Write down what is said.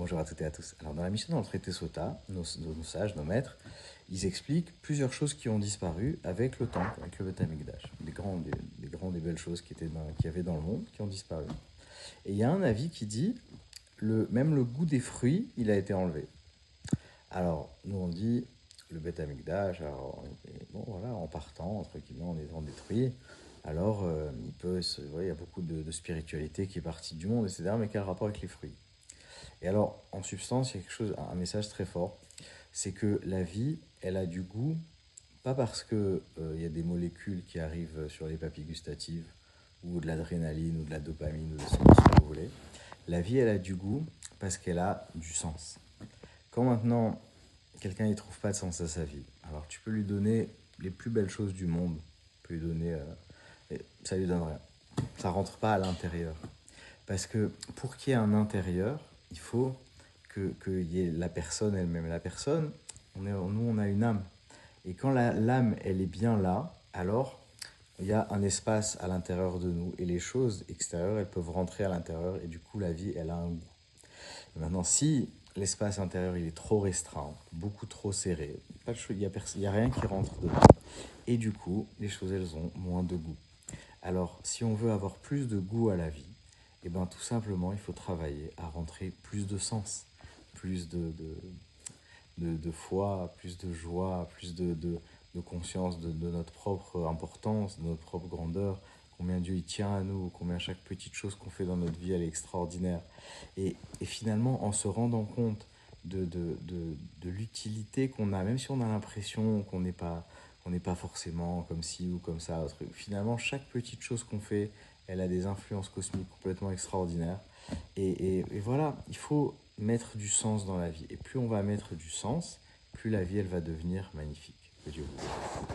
Bonjour à toutes et à tous. Alors dans la Mishnah, dans le traité Sota, nos sages, nos maîtres, ils expliquent plusieurs choses qui ont disparu avec le temple, avec le Beth Amikdash. Des belles choses qu'il y avait dans le monde qui ont disparu. Et il y a un avis qui dit, même le goût des fruits, il a été enlevé. Alors, nous on dit, le Beth Amikdash, alors, bon voilà, en partant, entre guillemets, en étant détruit, alors il y a beaucoup de spiritualité qui est partie du monde, etc. Mais quel rapport avec les fruits? Et alors, en substance, il y a un message très fort, c'est que la vie, elle a du goût, pas parce que y a des molécules qui arrivent sur les papilles gustatives, ou de l'adrénaline, ou de la dopamine, ou de ce que vous voulez. La vie, elle a du goût parce qu'elle a du sens. Quand maintenant, quelqu'un ne trouve pas de sens à sa vie, alors tu peux lui donner les plus belles choses du monde, tu peux lui donner, ça lui donne rien. Ça rentre pas à l'intérieur. Parce que pour qu'il y ait un intérieur, il faut qu'il y ait la personne elle-même. La personne, nous, on a une âme. Et quand l'âme, elle est bien là, alors il y a un espace à l'intérieur de nous. Et les choses extérieures, elles peuvent rentrer à l'intérieur. Et du coup, la vie, elle a un goût. Et maintenant, si l'espace intérieur, il est trop restreint, beaucoup trop serré, il n'y a rien qui rentre dedans. Et du coup, les choses, elles ont moins de goût. Alors, si on veut avoir plus de goût à la vie, eh ben, tout simplement, il faut travailler à rentrer plus de sens, plus de foi, plus de joie, plus de conscience de notre propre importance, de notre propre grandeur, combien Dieu il tient à nous, combien chaque petite chose qu'on fait dans notre vie, elle est extraordinaire. Et finalement, en se rendant compte de l'utilité qu'on a, même si on a l'impression qu'on n'est pas forcément comme ci ou comme ça, finalement, chaque petite chose qu'on fait, elle a des influences cosmiques complètement extraordinaires. Et voilà, il faut mettre du sens dans la vie. Et plus on va mettre du sens, plus la vie, elle va devenir magnifique. Que Dieu vous bénisse.